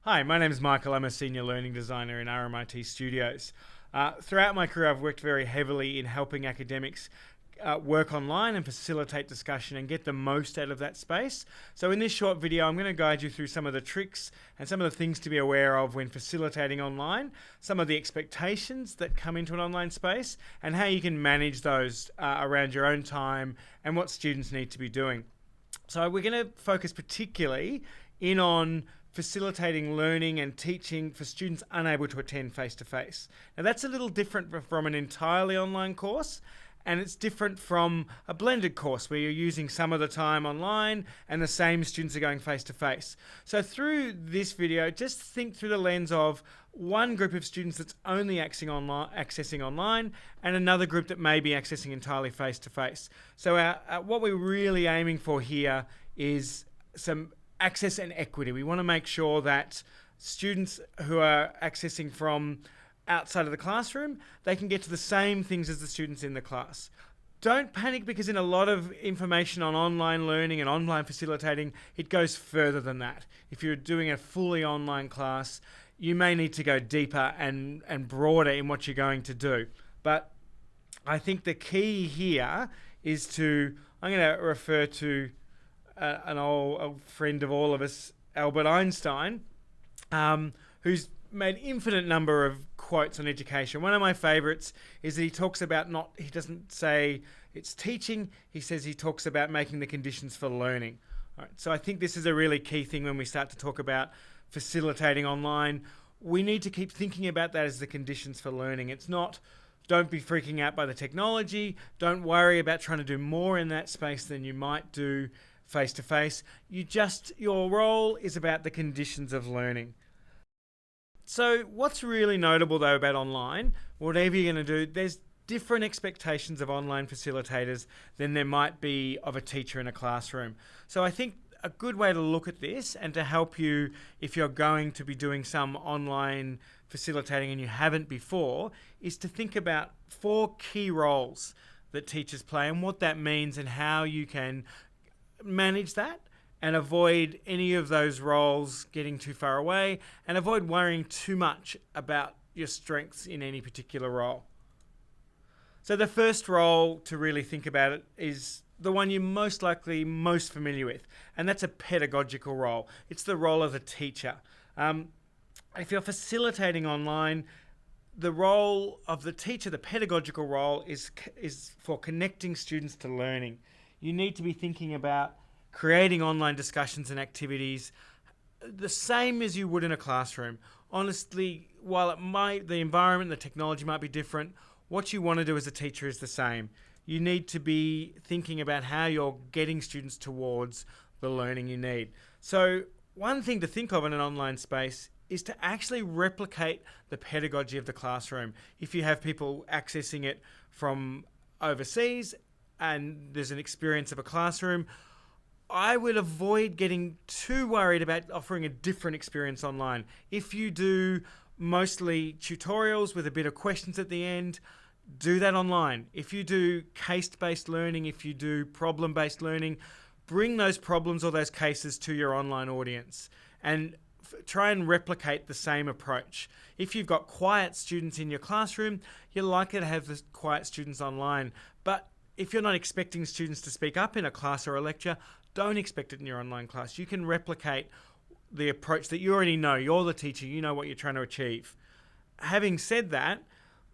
Hi, my name is Michael. I'm a senior learning designer in RMIT Studios. Throughout my career, I've worked very heavily in helping academics work online and facilitate discussion and get the most out of that space. So in this short video, I'm going to guide you through some of the tricks and some of the things to be aware of when facilitating online, some of the expectations that come into an online space, and how you can manage those around your own time and what students need to be doing. So we're going to focus particularly in on facilitating learning and teaching for students unable to attend face-to-face. Now that's a little different from an entirely online course, and it's different from a blended course where you're using some of the time online and the same students are going face-to-face. So through this video, just think through the lens of one group of students that's only accessing online and another group that may be accessing entirely face-to-face. So what we're really aiming for here is some access and equity. We want to make sure that students who are accessing from outside of the classroom, they can get to the same things as the students in the class. Don't panic, because in a lot of information on online learning and online facilitating, it goes further than that. If you're doing a fully online class, you may need to go deeper and broader in what you're going to do. But I think the key here is I'm going to refer to an old friend of all of us, Albert Einstein, who's made infinite number of quotes on education. One of my favorites is that he talks about he doesn't say it's teaching, he talks about making the conditions for learning. All right, so I think this is a really key thing when we start to talk about facilitating online. We need to keep thinking about that as the conditions for learning. It's not, don't be freaking out by the technology, don't worry about trying to do more in that space than you might do face-to-face. Your role is about the conditions of learning. So what's really notable though about online, whatever you're going to do, there's different expectations of online facilitators than there might be of a teacher in a classroom. So I think a good way to look at this, and to help you if you're going to be doing some online facilitating and you haven't before, is to think about 4 key roles that teachers play and what that means and how you can manage that and avoid any of those roles getting too far away, and avoid worrying too much about your strengths in any particular role. So the first role to really think about it is the one you're most familiar with, and that's a pedagogical role. It's the role of the teacher. If you're facilitating online, the role of the teacher, the pedagogical role, is for connecting students to learning. You need to be thinking about creating online discussions and activities the same as you would in a classroom. Honestly, while the environment, the technology might be different, what you want to do as a teacher is the same. You need to be thinking about how you're getting students towards the learning you need. So one thing to think of in an online space is to actually replicate the pedagogy of the classroom. If you have people accessing it from overseas and there's an experience of a classroom, I would avoid getting too worried about offering a different experience online. If you do mostly tutorials with a bit of questions at the end, do that online. If you do case-based learning, if you do problem-based learning, bring those problems or those cases to your online audience and try and replicate the same approach. If you've got quiet students in your classroom, you're likely to have the quiet students online. But if you're not expecting students to speak up in a class or a lecture, don't expect it in your online class. You can replicate the approach that you already know. You're the teacher, you know what you're trying to achieve. Having said that,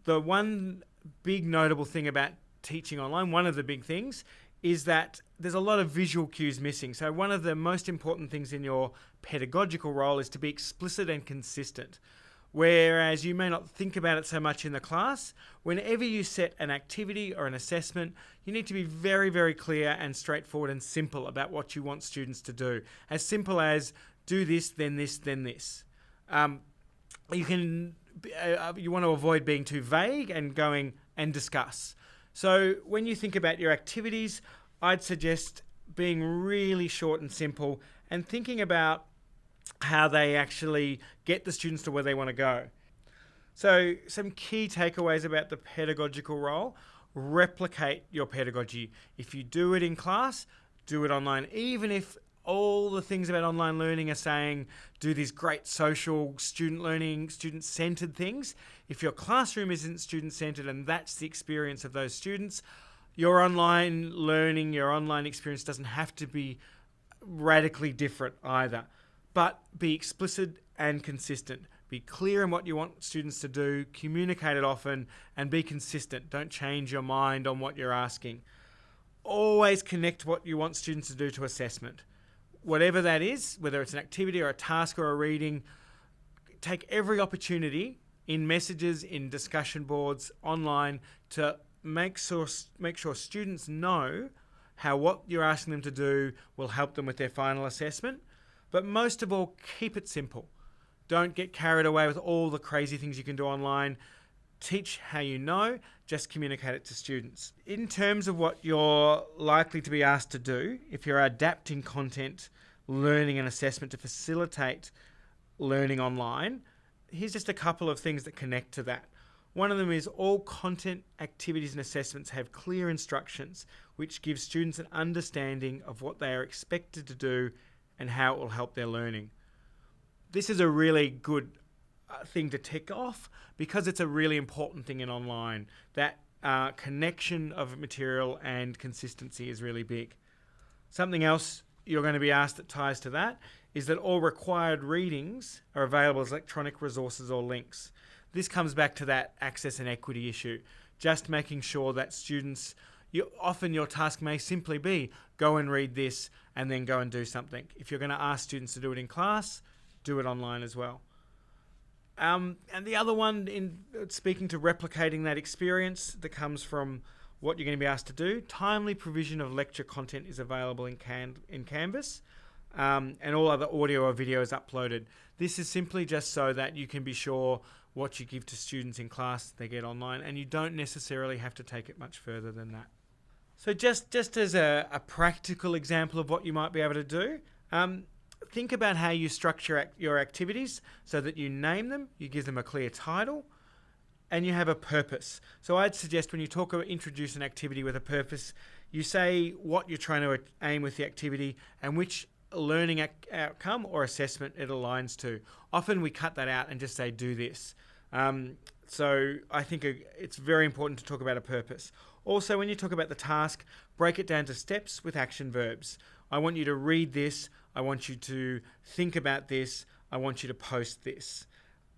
the one big notable thing about teaching online, one of the big things, is that there's a lot of visual cues missing. So one of the most important things in your pedagogical role is to be explicit and consistent. Whereas you may not think about it so much in the class, whenever you set an activity or an assessment, you need to be very, very clear and straightforward and simple about what you want students to do. As simple as do this, then this, then this. You want to avoid being too vague and going and discuss. So when you think about your activities, I'd suggest being really short and simple and thinking about how they actually get the students to where they want to go. So some key takeaways about the pedagogical role: replicate your pedagogy. If you do it in class, do it online. Even if all the things about online learning are saying do these great social, student learning, student-centered things. If your classroom isn't student-centered and that's the experience of those students, your online learning, your online experience doesn't have to be radically different either. But be explicit and consistent. Be clear in what you want students to do, communicate it often, and be consistent. Don't change your mind on what you're asking. Always connect what you want students to do to assessment. Whatever that is, whether it's an activity or a task or a reading, take every opportunity in messages, in discussion boards, online, to make sure students know how what you're asking them to do will help them with their final assessment. But most of all, keep it simple. Don't get carried away with all the crazy things you can do online. Teach how you know, just communicate it to students. In terms of what you're likely to be asked to do, if you're adapting content, learning and assessment to facilitate learning online, here's just a couple of things that connect to that. One of them is all content, activities and assessments have clear instructions which give students an understanding of what they are expected to do and how it will help their learning. This is a really good thing to tick off because it's a really important thing in online. That connection of material and consistency is really big. Something else you're going to be asked that ties to that is that all required readings are available as electronic resources or links. This comes back to that access and equity issue. Just making sure that students, often your task may simply be go and read this and then go and do something. If you're going to ask students to do it in class, do it online as well. And the other one, in speaking to replicating that experience that comes from what you're going to be asked to do, timely provision of lecture content is available in Canvas, and all other audio or video is uploaded. This is simply just so that you can be sure what you give to students in class they get online, and you don't necessarily have to take it much further than that. So just as a practical example of what you might be able to do, think about how you structure your activities so that you name them, you give them a clear title, and you have a purpose. So I'd suggest when you talk about introduce an activity with a purpose, you say what you're trying to aim with the activity and which learning outcome or assessment it aligns to. Often we cut that out and just say do this. So I think it's very important to talk about a purpose. Also, when you talk about the task, break it down to steps with action verbs. I want you to read this. I want you to think about this. I want you to post this.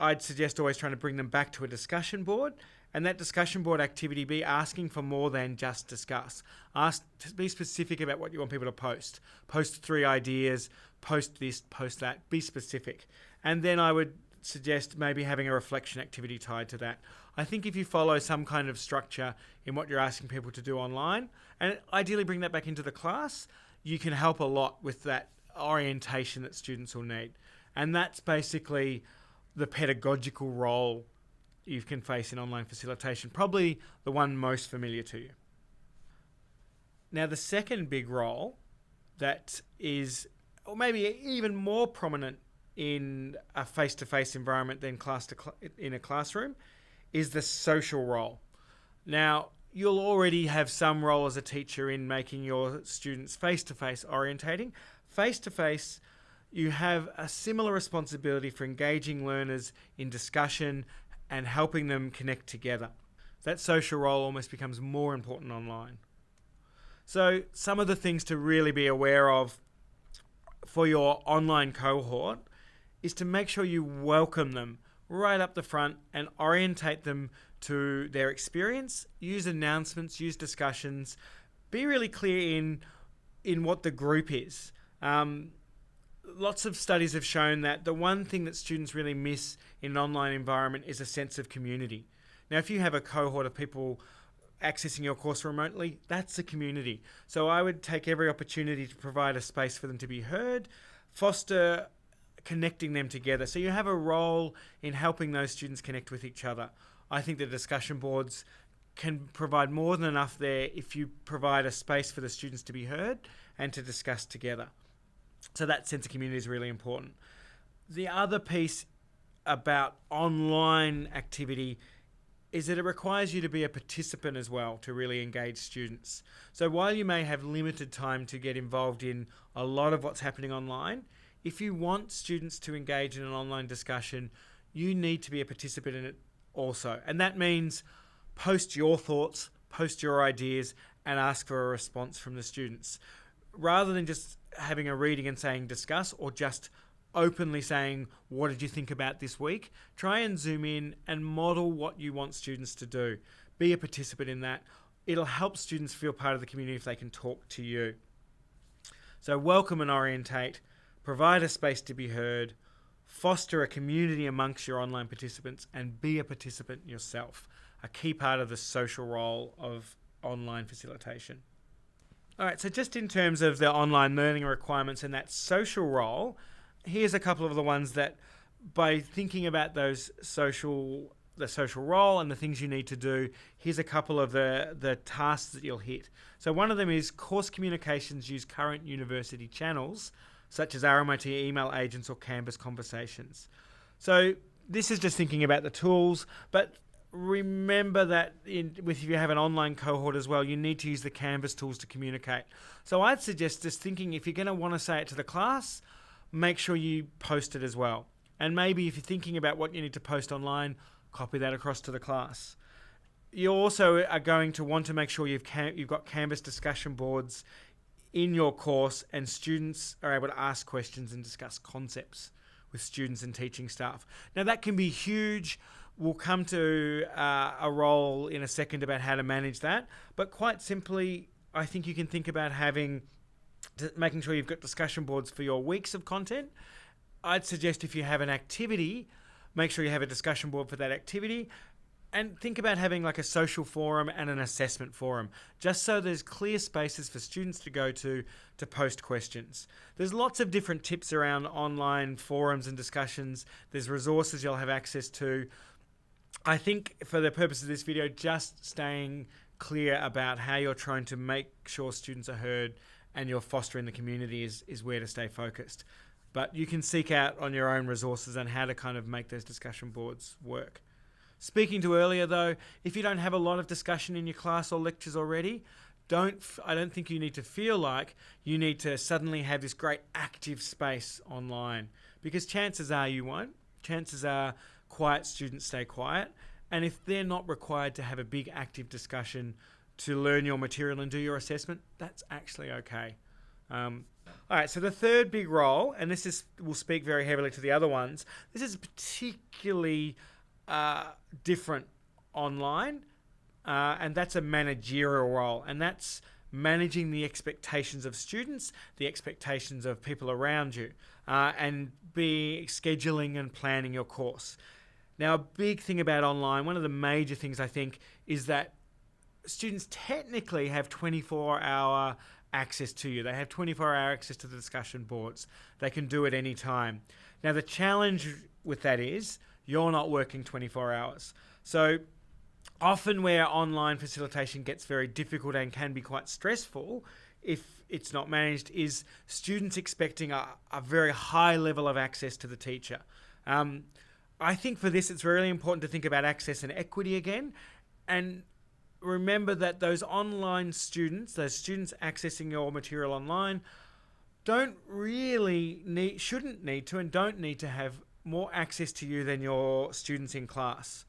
I'd suggest always trying to bring them back to a discussion board, and that discussion board activity be asking for more than just discuss. Ask to be specific about what you want people to post. Post 3 ideas, post this, post that, be specific. And then I would suggest maybe having a reflection activity tied to that. I think if you follow some kind of structure in what you're asking people to do online, and ideally bring that back into the class, you can help a lot with that orientation that students will need. And that's basically the pedagogical role you can face in online facilitation, probably the one most familiar to you. Now, the second big role that is, or maybe even more prominent in a face-to-face environment than in a classroom, is the social role. Now, you'll already have some role as a teacher in making your students face-to-face orientating. Face-to-face, you have a similar responsibility for engaging learners in discussion and helping them connect together. That social role almost becomes more important online. So some of the things to really be aware of for your online cohort is to make sure you welcome them right up the front and orientate them to their experience. Use announcements, use discussions, be really clear in what the group is. Lots of studies have shown that the one thing that students really miss in an online environment is a sense of community. Now, if you have a cohort of people accessing your course remotely, that's a community. So I would take every opportunity to provide a space for them to be heard, foster connecting them together. So you have a role in helping those students connect with each other. I think the discussion boards can provide more than enough there if you provide a space for the students to be heard and to discuss together. So that sense of community is really important. The other piece about online activity is that it requires you to be a participant as well to really engage students. So while you may have limited time to get involved in a lot of what's happening online, if you want students to engage in an online discussion, you need to be a participant in it also. And that means post your thoughts, post your ideas, and ask for a response from the students. Rather than just having a reading and saying discuss, or just openly saying, what did you think about this week? Try and zoom in and model what you want students to do. Be a participant in that. It'll help students feel part of the community if they can talk to you. So welcome and orientate, provide a space to be heard, foster a community amongst your online participants, and be a participant yourself, a key part of the social role of online facilitation. All right, so just in terms of the online learning requirements and that social role, here's a couple of the ones that, by thinking about the social role and the things you need to do, here's a couple of the tasks that you'll hit. So one of them is course communications use current university channels, such as RMIT email agents or Canvas conversations. So this is just thinking about the tools, but remember that if you have an online cohort as well, you need to use the Canvas tools to communicate. So I'd suggest just thinking, if you're going to want to say it to the class, make sure you post it as well. And maybe if you're thinking about what you need to post online, copy that across to the class. You also are going to want to make sure you've got Canvas discussion boards in your course, and students are able to ask questions and discuss concepts with students and teaching staff. Now that can be huge. We'll come to a role in a second about how to manage that. But quite simply, I think you can think about making sure you've got discussion boards for your weeks of content. I'd suggest if you have an activity, make sure you have a discussion board for that activity, and think about having like a social forum and an assessment forum, just so there's clear spaces for students to go to post questions. There's lots of different tips around online forums and discussions. There's resources you'll have access to. I think for the purpose of this video, just staying clear about how you're trying to make sure students are heard and you're fostering the community is where to stay focused. But you can seek out on your own resources and how to kind of make those discussion boards work. Speaking to earlier though, if you don't have a lot of discussion in your class or lectures already, I don't think you need to feel like you need to suddenly have this great active space online, because chances are you won't. Chances are quiet students stay quiet, and if they're not required to have a big active discussion to learn your material and do your assessment, that's actually okay. All right, so the third big role, and will speak very heavily to the other ones, this is particularly different online, and that's a managerial role, and that's managing the expectations of students, the expectations of people around you, and scheduling and planning your course. Now, a big thing about online, one of the major things I think, is that students technically have 24-hour access to you. They have 24-hour access to the discussion boards. They can do it any time. Now, the challenge with that is you're not working 24 hours. So often where online facilitation gets very difficult and can be quite stressful if it's not managed is students expecting a very high level of access to the teacher. I think for this, it's really important to think about access and equity again, and remember that those online students, those students accessing your material online, shouldn't need to and don't need to have more access to you than your students in class.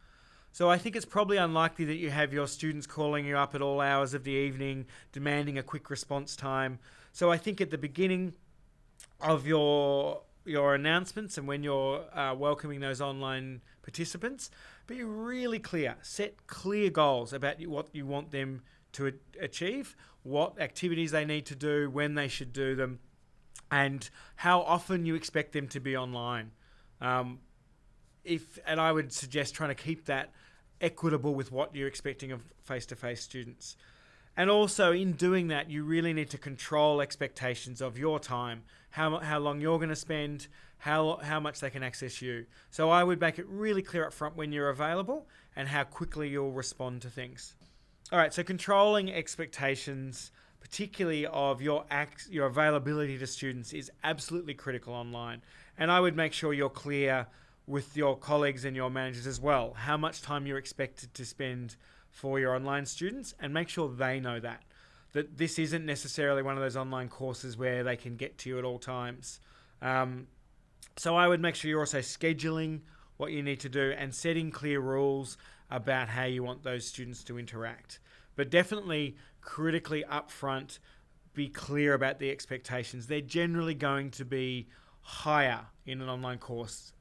So I think it's probably unlikely that you have your students calling you up at all hours of the evening, demanding a quick response time. So I think at the beginning of your announcements and when you're welcoming those online participants, be really clear. Set clear goals about what you want them to achieve, what activities they need to do, when they should do them, and how often you expect them to be online. And I would suggest trying to keep that equitable with what you're expecting of face-to-face students. And also in doing that, you really need to control expectations of your time, how long you're going to spend, how much they can access you. So I would make it really clear up front when you're available and how quickly you'll respond to things. All right, so controlling expectations, particularly of your availability to students, is absolutely critical online. And I would make sure you're clear with your colleagues and your managers as well, how much time you're expected to spend for your online students, and make sure they know that this isn't necessarily one of those online courses where they can get to you at all times. So I would make sure you're also scheduling what you need to do and setting clear rules about how you want those students to interact. But definitely critically upfront, be clear about the expectations. They're generally going to be higher in an online course,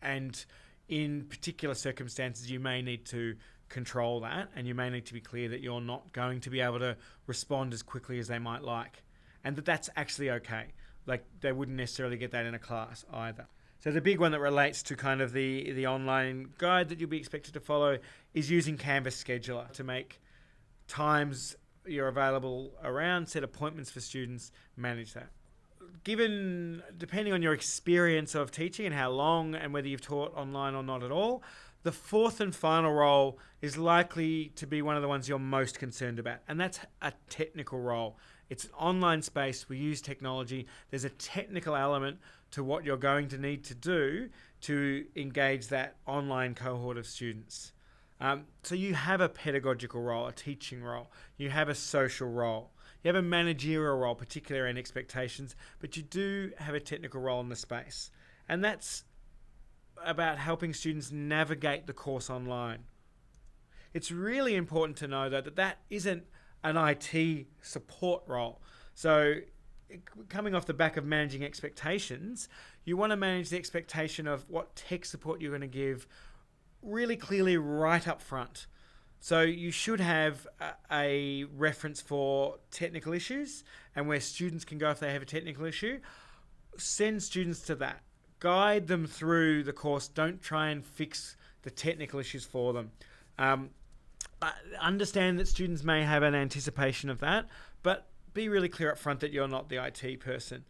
and in particular circumstances you may need to control that, and you may need to be clear that you're not going to be able to respond as quickly as they might like, and that's actually okay. Like, they wouldn't necessarily get that in a class either. So the big one that relates to kind of the online guide that you'll be expected to follow is using Canvas Scheduler to make times you're available around, set appointments for students, manage that. Depending on your experience of teaching and how long and whether you've taught online or not at all, the fourth and final role is likely to be one of the ones you're most concerned about, and that's a technical role. It's an online space. We use technology. There's a technical element to what you're going to need to do to engage that online cohort of students. So you have a pedagogical role, a teaching role. You have a social role. You have a managerial role, particularly in expectations, but you do have a technical role in the space. And that's about helping students navigate the course online. It's really important to know, though, that isn't an IT support role. So coming off the back of managing expectations, you want to manage the expectation of what tech support you're going to give really clearly right up front. So you should have a reference for technical issues and where students can go if they have a technical issue. Send students to that. Guide them through the course. Don't try and fix the technical issues for them. Understand that students may have an anticipation of that, but be really clear up front that you're not the IT person.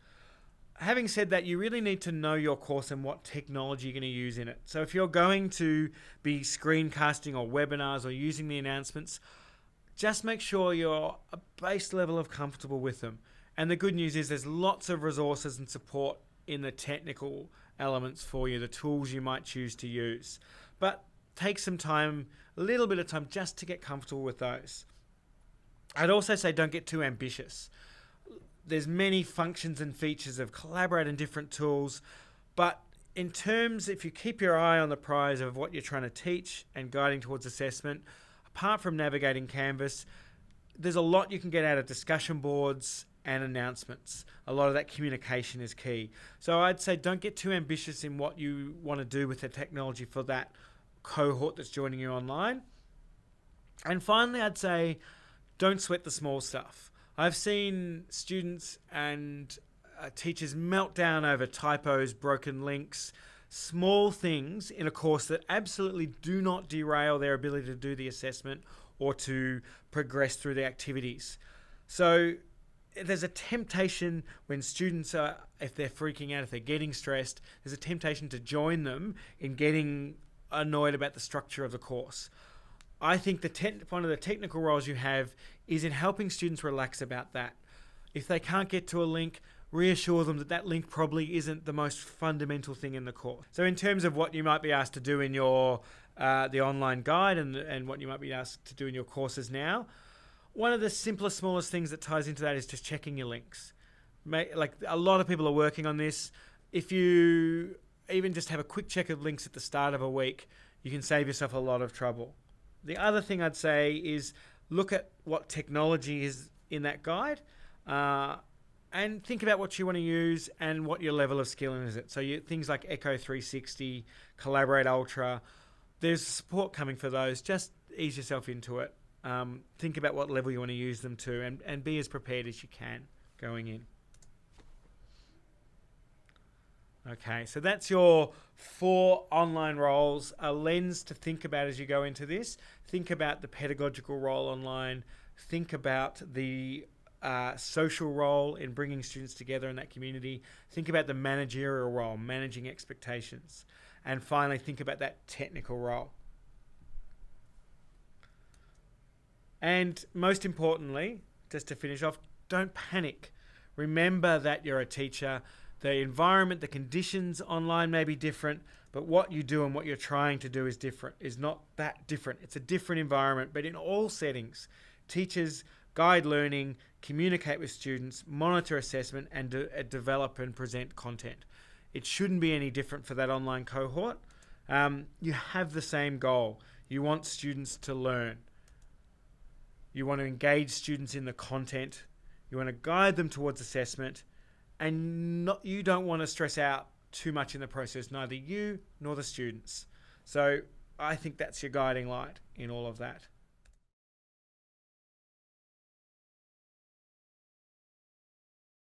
Having said that, you really need to know your course and what technology you're going to use in it. So if you're going to be screencasting or webinars or using the announcements, just make sure you're a base level of comfortable with them. And the good news is there's lots of resources and support in the technical elements for you, the tools you might choose to use. But take some time, a little bit of time, just to get comfortable with those. I'd also say don't get too ambitious. There's many functions and features of Collaborate and different tools, but in terms, if you keep your eye on the prize of what you're trying to teach and guiding towards assessment, apart from navigating Canvas, there's a lot you can get out of discussion boards and announcements. A lot of that communication is key. So I'd say don't get too ambitious in what you want to do with the technology for that cohort that's joining you online. And finally, I'd say don't sweat the small stuff. I've seen students and teachers melt down over typos, broken links, small things in a course that absolutely do not derail their ability to do the assessment or to progress through the activities. So there's a temptation when students are, if they're freaking out, if they're getting stressed, there's a temptation to join them in getting annoyed about the structure of the course. I think one of the technical roles you have is in helping students relax about that. If they can't get to a link, reassure them that that link probably isn't the most fundamental thing in the course. So in terms of what you might be asked to do in your the online guide and what you might be asked to do in your courses now, one of the simplest, smallest things that ties into that is just checking your links. Like, a lot of people are working on this. If you even just have a quick check of links at the start of a week, you can save yourself a lot of trouble. The other thing I'd say is look at what technology is in that guide and think about what you want to use and what your level of skill is it. So things like Echo 360, Collaborate Ultra, there's support coming for those. Just ease yourself into it. Think about what level you want to use them to and be as prepared as you can going in. Okay, so that's your 4 online roles, a lens to think about as you go into this. Think about the pedagogical role online. Think about the social role in bringing students together in that community. Think about the managerial role, managing expectations. And finally, think about that technical role. And most importantly, just to finish off, don't panic. Remember that you're a teacher. The environment, the conditions online may be different, but what you do and what you're trying to do is different, is not that different. It's a different environment, but in all settings, teachers guide learning, communicate with students, monitor assessment, and develop and present content. It shouldn't be any different for that online cohort. You have the same goal. You want students to learn. You want to engage students in the content. You want to guide them towards assessment. And you don't want to stress out too much in the process, neither you nor the students. So I think that's your guiding light in all of that.